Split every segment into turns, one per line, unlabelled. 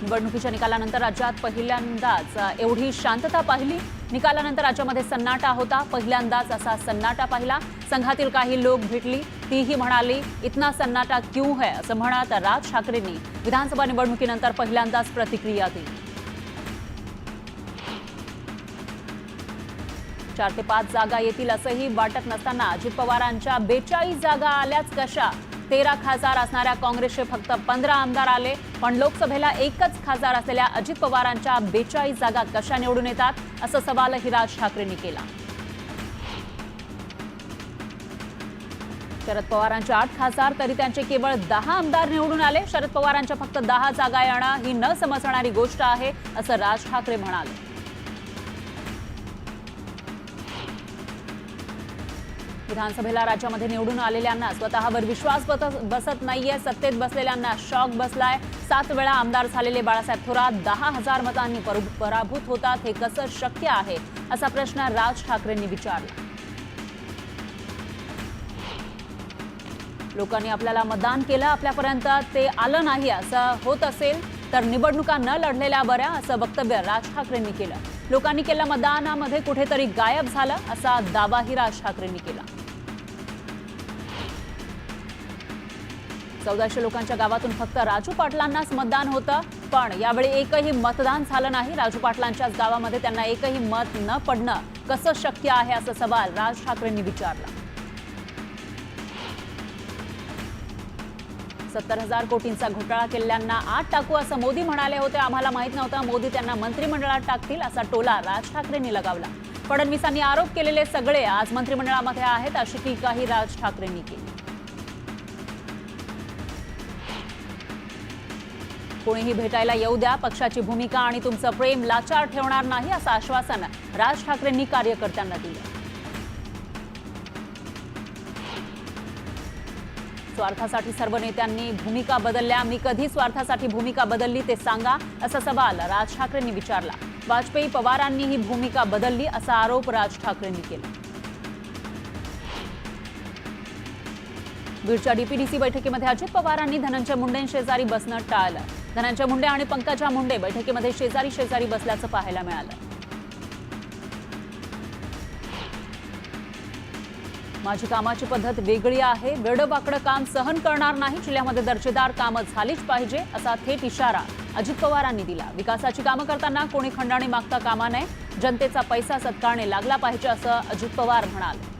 निवडणुकीच्या निकालानंतर राज्यात पहिल्यांदाच एवढी शांतता पाहिली। निकालानंतर राज्यामध्ये सन्नाटा होता। पहिल्यांदाच असा सन्नाटा पाहिला। संघातील काही लोक भेटली, तीही म्हणाली इतना सन्नाटा क्यों है असं म्हणत राज ठाकरेंनी विधानसभा निवडणुकीनंतर पहिल्यांदाच प्रतिक्रिया दिली। 4 ते 5 जागा येतील असंही वाटत नसताना अजित पवारांच्या 42 जागा आल्याच कशा? 13 खासदार असणाऱ्या काँग्रेसचे फक्त 15 आमदार आले, पण लोकसभेला एकच खासदार असलेल्या अजित पवारांच्या 42 जागा कशा निवडून येतात, असा सवालही राज ठाकरेंनी केला। शरद पवारांचे 8 खासदार तरी त्यांचे केवळ 10 आमदार निवडून आले। शरद पवारांच्या फक्त 10 जागा येणं ही न समजणारी गोष्ट आहे, असं राज ठाकरे म्हणाले। विधानसभेला राज्यामध्ये निवडून आलेल्यांना स्वतःवर विश्वास बसत नाहीये। सत्तेत बसलेल्यांना शॉक बसलाय। 7 वेळा आमदार झालेले बाळासाहेब थोरात 10,000 मतांनी पराभूत होतात, हे कसं शक्य आहे असा प्रश्न राज ठाकरेंनी विचारला। लोकांनी आपल्याला मतदान केलं, आपल्यापर्यंत ते आलं नाही असं होत असेल तर निवडणुका न लढलेल्या बऱ्या, असं वक्तव्य राज ठाकरेंनी केलं। लोकांनी केलेल्या मतदानामध्ये कुठेतरी गायब झालं असा दावाही राज ठाकरेंनी केला। 1400 लोकांच्या गावातून फक्त राजू पाटलांनाच मतदान होतं, पण यावेळी एकही मतदान झालं नाही। राजू पाटलांच्याच गावामध्ये त्यांना एकही मत न पडणं कसं शक्य आहे असा सवाल राज ठाकरेंनी विचारला। 70,000 कोटींचा घोटाळा केलेल्यांना आत टाकू असं मोदी म्हणाले होते। आम्हाला माहित नव्हतं मोदी त्यांना मंत्रिमंडळात टाकतील असा टोला राज ठाकरेंनी लगावला। फडणवीसांनी आरोप केलेले सगळे आज मंत्रिमंडळामध्ये आहेत अशी टीकाही राज ठाकरेंनी केली। कोणीही भेटायला येऊ द्या, पक्षाची भूमिका आणि तुमचं प्रेम लाचार ठेवणार नाही असं आश्वासन राज ठाकरेंनी कार्यकर्त्यांना दिलं। स्वार्थासाठी सर्व नेत्यांनी भूमिका बदलल्या, मी कधी स्वार्थासाठी भूमिका बदलली ते सांगा असा सवाल राज ठाकरेंनी विचारला। वाजपेयी पवारांनी ही भूमिका बदलली असा आरोप राज ठाकरेंनी केला। बीडच्या डीपीडीसी बैठकीमध्ये अजित पवारांनी धनंजय मुंडेंशेजारी बसणं टाळलं। धनंजय मुंडे आणि पंकजा मुंडे बैठकीमध्ये शेजारी बसल्याचं पाहायला मिळालं। माझी कामाची पद्धत वेगळी आहे, वेडवाकडं काम सहन करणार नाही, जिल्ह्यामध्ये दर्जेदार कामं झालीच पाहिजे असा थेट इशारा अजित पवारांनी दिला। विकासाची कामं करताना कोणी खंडणी मागता कामा नये, जनतेचा पैसा सत्कारणे लागला पाहिजे असं अजित पवार म्हणाले।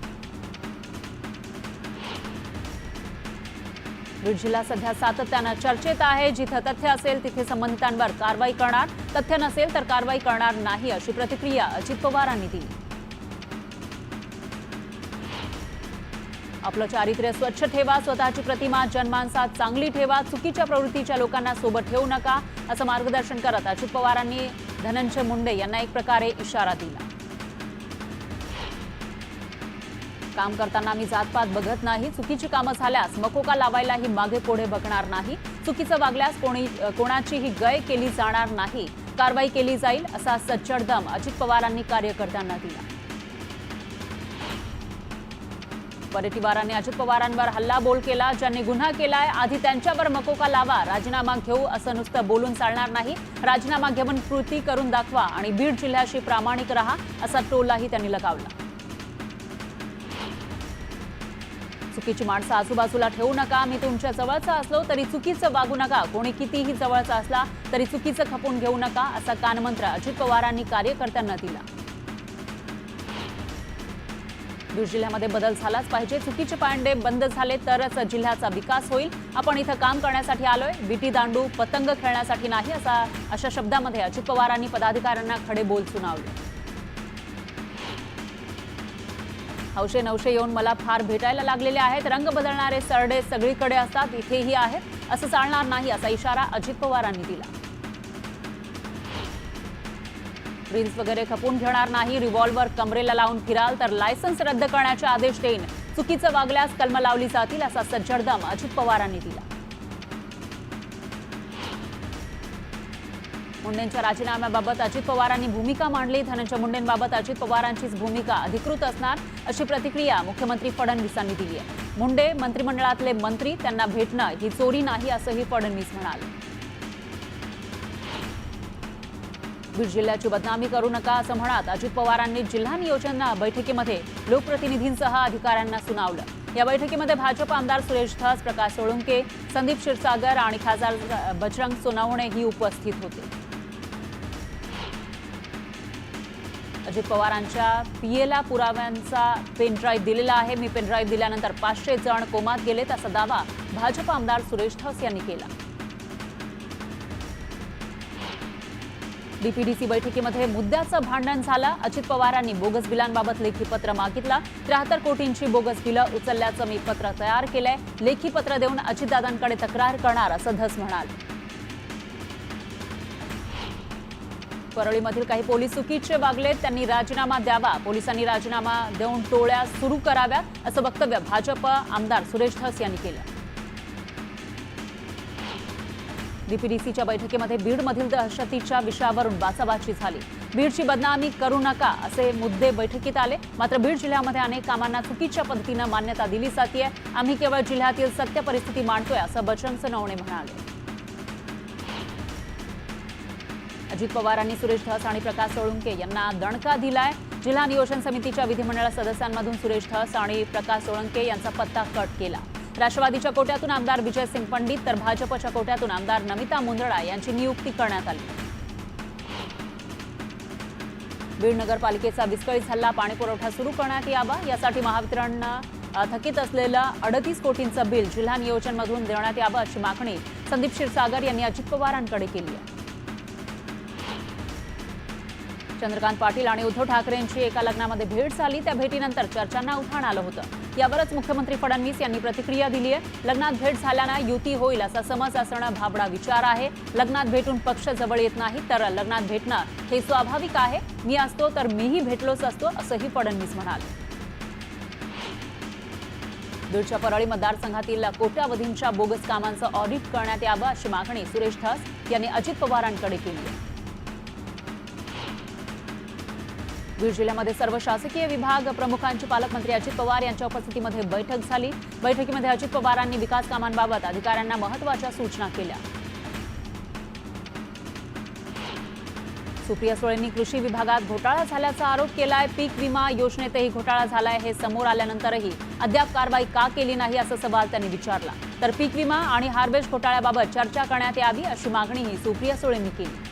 बीड जिल्हा सध्या सातत्यानं चर्चेत आहे। जिथे तथ्य असेल तिथे संबंधितांवर कारवाई करणार, तथ्य नसेल तर कारवाई करणार नाही अशी प्रतिक्रिया अजित पवारांनी दिली। आपलं चारित्र्य स्वच्छ ठेवा, स्वतःची प्रतिमा जनमानसात चांगली ठेवा, चुकीच्या प्रवृत्तीच्या लोकांना सोबत ठेवू नका असं मार्गदर्शन करत अजित पवारांनी धनंजय मुंडे यांना एक प्रकारे इशारा दिला। काम करताना मी जातपात बघत नाही, चुकीची कामं झाल्यास मकोका लावायलाही मागे पुढे बघणार नाही, चुकीचं वागल्यास कोणाचीही गय केली जाणार नाही, कारवाई केली जाईल असा सज्जड दम अजित पवारांनी कार्यकर्त्यांना दिला। वडेट्टीवारांनी अजित पवारांवर हल्लाबोल केला, ज्यांनी गुन्हा केलाय आधी त्यांच्यावर मकोका लावा, राजीनामा घेऊ असं नुसतं बोलून चालणार नाही, राजीनामा घेऊन कृती करून दाखवा आणि बीड जिल्ह्याशी प्रामाणिक रहा असा टोलाही त्यांनी लगावला। चुकीची माणसं आजूबाजूला ठेवू नका, मी तुमच्या जवळचा असलो तरी चुकीचं वागू नका, कोणी कितीही जवळचा असला तरी चुकीचं खपून घेऊ नका असा कानमंत्र अजित पवारांनी कार्यकर्त्यांना दिला। बीड जिल्ह्यामध्ये बदल झालाच पाहिजे, चुकीचे पांडे बंद झाले तरच जिल्ह्याचा विकास होईल, आपण इथं काम करण्यासाठी आलोय, विटी दांडू पतंग खेळण्यासाठी नाही अशा शब्दामध्ये अजित पवारांनी पदाधिकाऱ्यांना खडे बोल सुनावले। हौशे नवशे येऊन मला फार भेटायला लागलेले आहेत, रंग बदलणारे सरडे सगळीकडे असतात, इथेही आहेत, असं चालणार नाही असा इशारा अजित पवारांनी दिला। रील्स वगैरे खपून घेणार नाही, रिव्हॉल्वर कमरेला लावून फिराल तर लायसन्स रद्द करण्याचे आदेश देईन, चुकीचं वागल्यास कलम लावली जातील असा सज्जड दम अजित पवारांनी दिला। मुंडेंच्या राजीनाम्याबाबत अजित पवारांनी भूमिका मांडली, धनंजय मुंडेंबाबत अजित पवारांचीच भूमिका अधिकृत असणार अशी प्रतिक्रिया मुख्यमंत्री फडणवीसांनी दिली आहे। मुंडे मंत्रिमंडळातले मंत्री, त्यांना भेटणं ही चोरी नाही असंही फडणवीस म्हणाले। बीड जिल्ह्याची बदनामी करू नका असं म्हणत अजित पवारांनी जिल्हा नियोजन बैठकीमध्ये लोकप्रतिनिधींसह अधिकाऱ्यांना सुनावलं। या बैठकीमध्ये भाजप आमदार सुरेश धस, प्रकाश सोळंके, संदीप क्षीरसागर आणि खासदार बजरंग सोनवणे ही उपस्थित होते। अजित पवारांच्या पीएला पुराव्यांचा पेनड्राईव्ह दिलेला आहे। मी पेनड्राईव्ह दिल्यानंतर 500 जण कोमात गेलेत असा दावा भाजप आमदार सुरेश धस यांनी केला। डीपीडीसी बैठकीमध्ये मुद्द्याचं भांडण झालं। अजित पवारांनी बोगस बिलांबाबत लेखी पत्र मागितलं। 73 कोटींची बोगस बिलं उचलल्याचं मी पत्र तयार केलंय। लेखी पत्र देऊन अजितदादांकडे तक्रार करणार असं धस म्हणाले। परळीमधील काही पोलीस चुकीचे वागलेत, त्यांनी राजीनामा द्यावा, पोलिसांनी राजीनामा देऊन टोळ्या सुरू कराव्यात असं वक्तव्य भाजप आमदार सुरेश धस यांनी केलं। डीपीडीसीच्या बैठकीमध्ये बीडमधील दहशतीच्या विषयावरून बाचाबाची झाली। बीडची बदनामी करू नका असे मुद्दे बैठकीत आले। मात्र बीड जिल्ह्यामध्ये अनेक कामांना चुकीच्या पद्धतीने मान्यता दिली जाते। आम्ही केवळ जिल्ह्यातील सत्य परिस्थिती मांडतोय असं बजरंग सोनवणे म्हणाले। अजित पवारांनी सुरेश धस आणि प्रकाश सोळंके यांना दणका दिलाय। जिल्हा नियोजन समितीच्या विधिमंडळ सदस्यांमधून सुरेश धस आणि प्रकाश सोळंके यांचा पत्ता कट केला। राष्ट्रवादीच्या कोट्यातून आमदार विजय सिंग पंडित तर भाजपच्या कोट्यातून आमदार नमिता मुंदडा यांची नियुक्ती करण्यात आली। बीड नगरपालिकेचा विस्कळीत झालेला पाणीपुरवठा सुरू करण्यात यावा यासाठी महावितरणनं थकीत असलेलं 38 कोटींचं बिल जिल्हा नियोजनमधून देण्यात यावं अशी मागणी संदीप क्षीरसागर यांनी अजित पवारांकडे केली आहे। चंद्रकांत पाटील आणि उद्धव ठाकरेंची एका लग्नामध्ये भेट झाली। त्या भेटीनंतर चर्चांना उधाण आलं होतं। यावरच मुख्यमंत्री फडणवीस यांनी प्रतिक्रिया दिली आहे। लग्नात भेट झाल्यानं युती होईल असा समज असणं भाबडा विचार आहे। लग्नात भेटून पक्ष जवळ येत नाही तर लग्नात भेटणं हे स्वाभाविक आहे। मी असतो तर मीही भेटलोच असतो असंही फडणवीस म्हणाले। बीडच्या परळी मतदारसंघातील कोट्यावधींच्या बोगस कामांचं ऑडिट करण्यात यावं अशी मागणी सुरेश धस यांनी अजित पवारांकडे केली आहे। बीड जिल्ह्यामध्ये सर्व शासकीय विभाग प्रमुखांची पालकमंत्री अजित पवार यांच्या उपस्थितीमध्ये बैठक झाली। बैठकीमध्ये अजित पवारांनी विकास कामांबाबत अधिकाऱ्यांना महत्त्वाच्या सूचना केल्या। सुप्रिया सुळेंनी कृषी विभागात घोटाळा झाल्याचा आरोप केलाय। पीक विमा योजनेतही घोटाळा झालाय हे समोर आल्यानंतरही अद्याप कारवाई का केली नाही असा सवाल त्यांनी विचारला। तर पीक विमा आणि हार्वेस्ट घोटाळ्याबाबत चर्चा करण्यात यावी अशी मागणीही सुप्रिया सुळेंनी केली।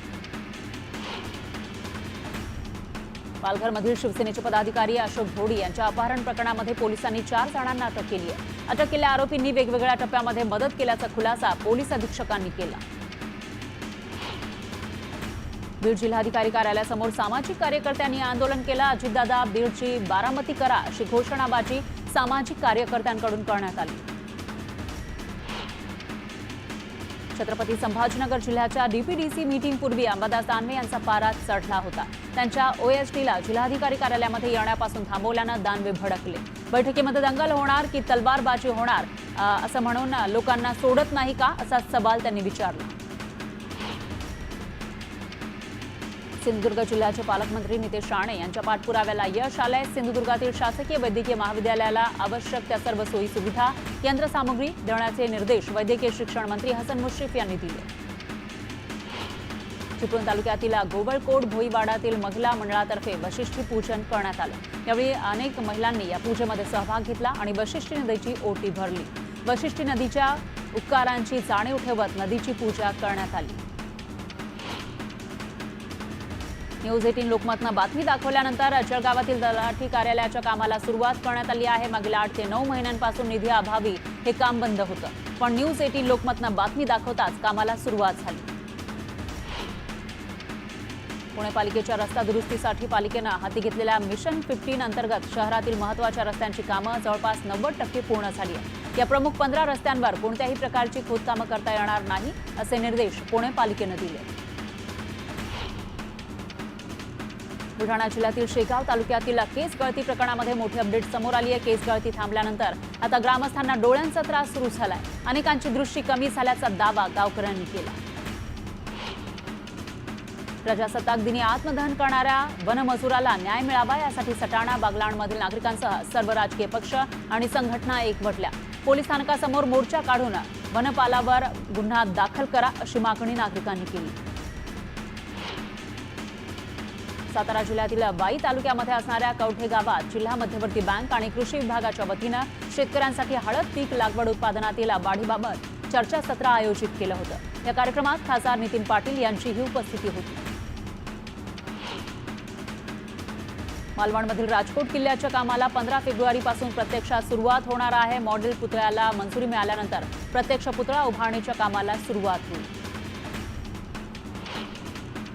पालघरमधील शिवसेनेचे पदाधिकारी अशोक ढोडी यांच्या अपहरण प्रकरणामध्ये पोलिसांनी 4 जणांना अटक केली आहे। अटक केलेल्या आरोपींनी वेगवेगळ्या टप्प्यामध्ये मदत केल्याचा खुलासा पोलीस अधीक्षकांनी केला। बीड जिल्हाधिकारी कार्यालयासमोर सामाजिक कार्यकर्त्यांनी आंदोलन केलं। अजितदादा बीडची बारामती करा अशी घोषणाबाजी सामाजिक कार्यकर्त्यांकडून करण्यात आली। छत्रपती संभाजीनगर जिल्ह्याच्या डीपीडीसी मीटिंगपूर्वी अंबादास दानवे यांचा पारा चढला होता। त्यांच्या ओएसडीला जिल्हाधिकारी कार्यालयामध्ये येण्यापासून थांबवल्यानं दानवे भडकले। बैठकीमध्ये दंगल होणार की तलवारबाजी होणार असं म्हणून लोकांना सोडत नाही का असा सवाल त्यांनी विचारला। सिंधुदुर्ग जिल्ह्याचे पालकमंत्री नितेश राणे यांच्या पाठपुराव्याला यश आलंय। सिंधुदुर्गातील शासकीय वैद्यकीय महाविद्यालयाला आवश्यक त्या सर्व सोयी सुविधा यंत्रसामुग्री देण्याचे निर्देश वैद्यकीय शिक्षण मंत्री हसन मुश्रीफ यांनी दिले। चिपळूण तालुक्यातील गोवळकोट भोईवाडातील महिला मंडळातर्फे वशिष्ठी पूजन करण्यात आलं। यावेळी अनेक महिलांनी या पूजेमध्ये सहभाग घेतला आणि वशिष्ठी नदीची ओटी भरली। वशिष्ठी नदीच्या उपकारांची जाणीव ठेवत नदीची पूजा करण्यात आली। न्यूज 18 लोकमतनं बातमी दाखवल्यानंतर जळगावातील तलाठी कार्यालयाच्या कामाला सुरुवात करण्यात आली आहे। मागील 8 ते 9 महिन्यांपासून निधी अभावी हे काम बंद होतं, पण न्यूज 18 लोकमतनं बातमी दाखवताच कामाला सुरुवात झाली। पुणे पालिकेच्या रस्ता दुरुस्तीसाठी पालिकेनं हाती घेतलेल्या मिशन 15 अंतर्गत शहरातील महत्त्वाच्या रस्त्यांची कामं जवळपास 90% पूर्ण झाली आहेत। या प्रमुख 15 रस्त्यांवर कोणत्याही प्रकारची खोदकामं करता येणार नाही असे निर्देश पुणे पालिकेनं दिले। बुलढाणा जिल्ह्यातील शेगाव तालुक्यातील केस गळती प्रकरणामध्ये मोठी अपडेट समोर आली आहे। केस गळती थांबल्यानंतर आता ग्रामस्थांना डोळ्यांचा त्रास सुरू झालाय। अनेकांची दृष्टी कमी झाल्याचा दावा गावकऱ्यांनी केला। प्रजासत्ताक दिनी आत्मदहन करणाऱ्या वनमजुराला न्याय मिळावा यासाठी सटाणा बागलाणमधील नागरिकांसह सर्व राजकीय पक्ष आणि संघटना एकवटल्या। पोलीस स्थानकासमोर मोर्चा काढून वनपालावर गुन्हा दाखल करा अशी मागणी नागरिकांनी केली। सातारा जिल्ह्यातील वाई तालुक्यामध्ये असणाऱ्या कवठे गावात जिल्हा मध्यवर्ती बँक आणि कृषी विभागाच्या वतीनं शेतकऱ्यांसाठी हळद पीक लागवड उत्पादनातील वाढीबाबत चर्चासत्र आयोजित केलं होतं। या कार्यक्रमात खासदार नितीन पाटील यांचीही उपस्थिती होती। मालवणमधील राजकोट किल्ल्याच्या कामाला 15 फेब्रुवारीपासून प्रत्यक्षात सुरुवात होणार आहे। मॉडेल पुतळ्याला मंजुरी मिळाल्यानंतर प्रत्यक्ष पुतळा उभारणीच्या कामाला सुरुवात होईल।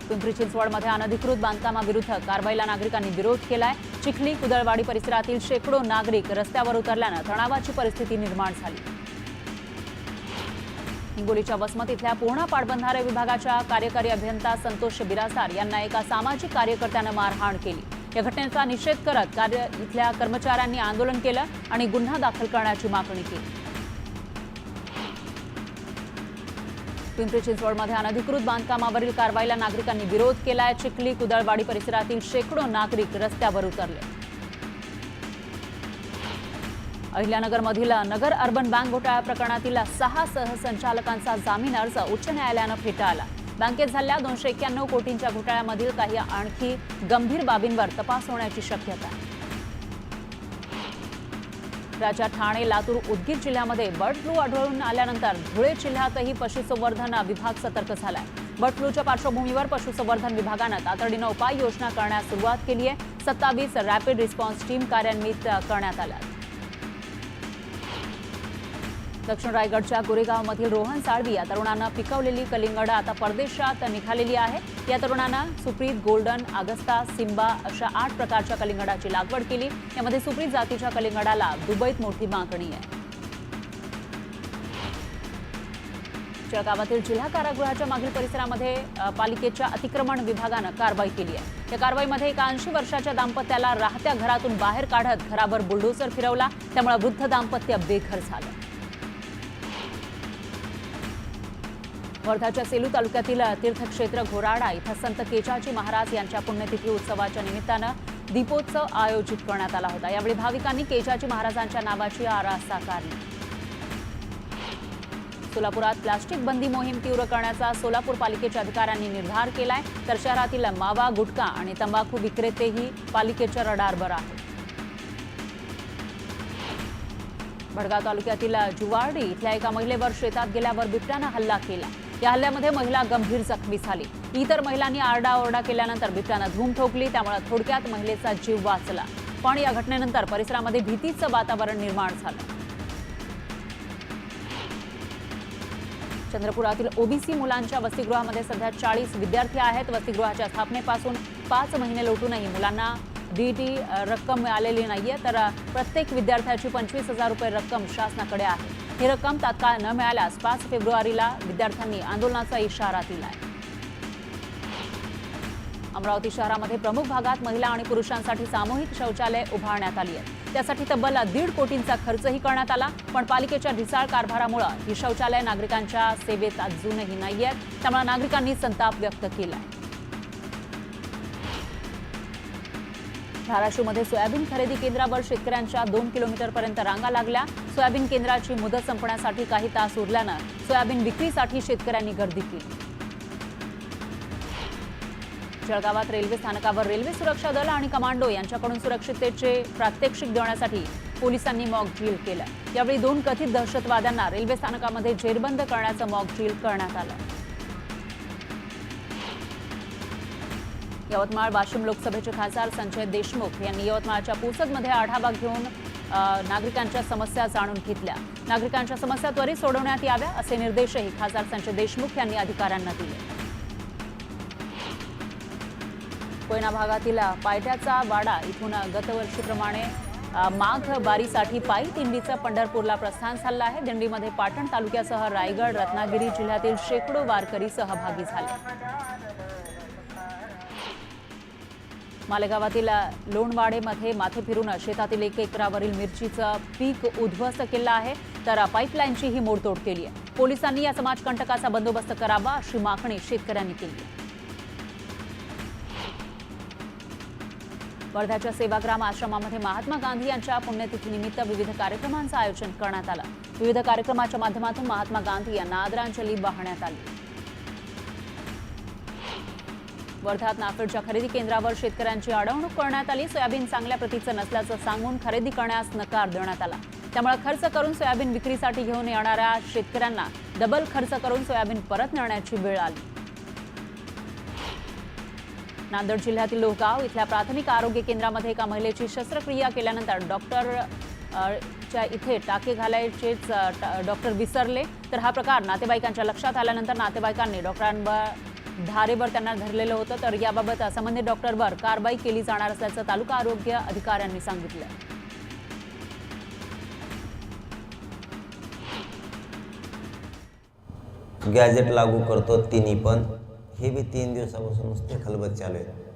पिंपरी चिंचवडमध्ये अनधिकृत बांधकामाविरुद्ध कारवाईला नागरिकांनी विरोध केलाय। चिखली कुदळवाडी परिसरातील शेकडो नागरिक रस्त्यावर उतरल्यानं तणावाची परिस्थिती निर्माण झाली। हिंगोलीच्या वसमत इथल्या पूर्णा पाटबंधारे विभागाच्या कार्यकारी अभियंता संतोष बिरासार यांना एका सामाजिक कार्यकर्त्यानं मारहाण केली। या घटनेचा निषेध करत इथल्या कर्मचाऱ्यांनी आंदोलन केलं आणि गुन्हा दाखल करण्याची मागणी केली। पिंपरी चिंचवडमध्ये अनधिकृत बांधकामावरील कारवाईला नागरिकांनी विरोध केलाय। चिखली कुदळवाडी परिसरातील शेकडो नागरिक रस्त्यावर उतरले। अहिल्यानगरमधील नगर अर्बन बँक घोटाळा प्रकरणातील 6 सहसंचालकांचा जामीन अर्ज उच्च न्यायालयानं फेटाळला। बँकेत झालेल्या 291 कोटींच्या घोटाळ्यामधील काही आणखी गंभीर बाबींवर तपास होण्याची शक्यता आहे। राज्यात ठाणे, लातूर, उदगीर जिल्ह्यामध्ये बर्ड फ्लू आढळून आल्यानंतर धुळे जिल्ह्यातही पशुसंवर्धन विभाग सतर्क झालाय। बर्ड फ्लूच्या पार्श्वभूमीवर पशुसंवर्धन विभागानं तातडीनं उपाययोजना करण्यास सुरुवात केली आहे। 27 रॅपिड रिस्पॉन्स टीम कार्यान्वित करण्यात आल्या। दक्षिण रायगडच्या गोरेगावमधील रोहन साळवी या तरुणानं पिकवलेली कलिंगड आता परदेशात निघालेली आहे। या तरुणानं सुप्रीत, गोल्डन, अगस्ता, सिम्बा अशा 8 प्रकारच्या कलिंगडाची लागवड केली। यामध्ये सुप्रीत जातीच्या कलिंगडाला दुबईत मोठी मागणी आहे। जळगावातील जिल्हा कारागृहाच्या मागील परिसरामध्ये पालिकेच्या अतिक्रमण विभागानं कारवाई केली आहे। या कारवाईमध्ये एका 80 वर्षाच्या दाम्पत्याला राहत्या घरातून बाहेर काढत घरावर बुलडोझर फिरवला, त्यामुळे वृद्ध दाम्पत्य बेघर झालं। वर्धाच्या सेलू तालुक्यातील तीर्थक्षेत्र घोराडा इथं संत केजाजी महाराज यांच्या पुण्यतिथी उत्सवाच्या निमित्तानं दीपोत्सव आयोजित करण्यात आला होता। यावेळी भाविकांनी केजाजी महाराजांच्या नावाची आरास साकारली। सोलापुरात प्लास्टिक बंदी मोहीम तीव्र करण्याचा सोलापूर पालिकेच्या अधिकाऱ्यांनी निर्धार केलाय। तर शहरातील मावा, गुटखा आणि तंबाखू विक्रेतेही पालिकेच्या रडारवर आहेत। भडगाव तालुक्यातील जुवार्डी इथल्या एका महिलेवर शेतात गेल्यावर बिबट्यानं हल्ला केला। या हल्ल्यामध्ये महिला गंभीर जखमी झाली। इतर महिलांनी आरडाओरडा केल्यानंतर बिबट्यानं धूम ठोकली, त्यामुळे थोडक्यात महिलेचा जीव वाचला। पण या घटनेनंतर परिसरामध्ये भीतीचं वातावरण निर्माण झालं। चंद्रपुरातील ओबीसी मुलांच्या वसतिगृहामध्ये सध्या 40 विद्यार्थी आहेत। वसतिगृहाच्या स्थापनेपासून 5 महिने लोटूनही मुलांना डीटी रक्कम मिळालेली नाहीये, तर प्रत्येक विद्यार्थ्याची 25,000 रुपये रक्कम शासनाकडे आहे। ही रक्कम तात्काळ न मिळाल्यास 5 फेब्रुवारीला विद्यार्थ्यांनी आंदोलनाचा इशारा दिलाय। अमरावती शहरामध्ये प्रमुख भागात महिला आणि पुरुषांसाठी सामूहिक शौचालय उभारण्यात आली आहेत। त्यासाठी तब्बल 1.5 कोटींचा खर्चही करण्यात आला, पण पालिकेच्या ढिसाळ कारभारामुळे ही शौचालय नागरिकांच्या सेवेत अजूनही नाहीयेत, त्यामुळे नागरिकांनी संताप व्यक्त केलाय। धाराशिवमध्ये सोयाबीन खरेदी केंद्रावर शेतकऱ्यांच्या 2 किलोमीटरपर्यंत रांगा लागल्या। सोयाबीन केंद्राची मुदत संपण्यासाठी काही तास उरल्यानं सोयाबीन विक्रीसाठी शेतकऱ्यांनी गर्दी केली। जळगावात रेल्वे स्थानकावर रेल्वे सुरक्षा दल आणि कमांडो यांच्याकडून सुरक्षिततेचे प्रात्यक्षिक देण्यासाठी पोलिसांनी मॉक ड्रिल केलं। यावेळी 2 कथित दहशतवाद्यांना रेल्वे स्थानकामध्ये जेरबंद करण्याचं मॉक ड्रिल करण्यात आलं। यवतमाळ वाशिम लोकसभेचे खासदार संजय देशमुख यांनी यवतमाळच्या पुसदमध्ये आढावा घेऊन नागरिकांच्या समस्या जाणून घेतल्या। नागरिकांच्या समस्या त्वरित सोडवण्यात याव्या असे निर्देशही खासदार संजय देशमुख यांनी अधिकाऱ्यांना दिले। कोयना भागातील पायट्याचा वाडा इथून गतवर्षीप्रमाणे माघ बारीसाठी पायी दिंडीचं पंढरपूरला प्रस्थान झालं आहे। दिंडीमध्ये पाटण तालुक्यासह रायगड, रत्नागिरी जिल्ह्यातील शेकडो वारकरी सहभागी झाले। मालेगावातील लोणवाडेमध्ये माथे फिरून शेतातील 1 एकरावरील मिरचीचं पीक उद्ध्वस्त केलं आहे, तर पाईपलाईनचीही मोडतोड केली आहे। पोलिसांनी या समाजकंटकाचा बंदोबस्त करावा अशी मागणी शेतकऱ्यांनी केली आहे। वर्ध्याच्या सेवाग्राम आश्रमामध्ये महात्मा गांधी यांच्या पुण्यतिथीनिमित्त विविध कार्यक्रमांचं आयोजन करण्यात आलं। विविध कार्यक्रमाच्या माध्यमातून महात्मा गांधी यांना आदरांजली वाहण्यात आली। वर्ध्यात नाफेडच्या खरेदी केंद्रावर शेतकऱ्यांची अडवणूक करण्यात आली। सोयाबीन चांगल्या प्रतीचं नसल्याचं सांगून खरेदी करण्यास नकार देण्यात आला। त्यामुळे खर्च करून सोयाबीन विक्रीसाठी घेऊन येणाऱ्या शेतकऱ्यांना डबल खर्च करून सोयाबीन परत नेण्याची वेळ आली। नांदेड जिल्ह्यातील लोहगाव इथल्या प्राथमिक आरोग्य केंद्रामध्ये एका महिलेची शस्त्रक्रिया केल्यानंतर डॉक्टरच्या इथे टाके घालायचेच डॉक्टर विसरले, तर हा प्रकार नातेवाईकांच्या लक्षात आल्यानंतर नातेवाईकांनी डॉक्टरांवर धारेवर त्यांना धरलेलं होतं। तर याबाबत संबंधित डॉक्टरवर कारवाई केली जाणार असल्याचं तालुका आरोग्य अधिकाऱ्यांनी सांगितलं।
गॅजेट लागू करतो तिन्ही पण, हे बी 3 दिवसापासून नुसते खलबत चालू आहे।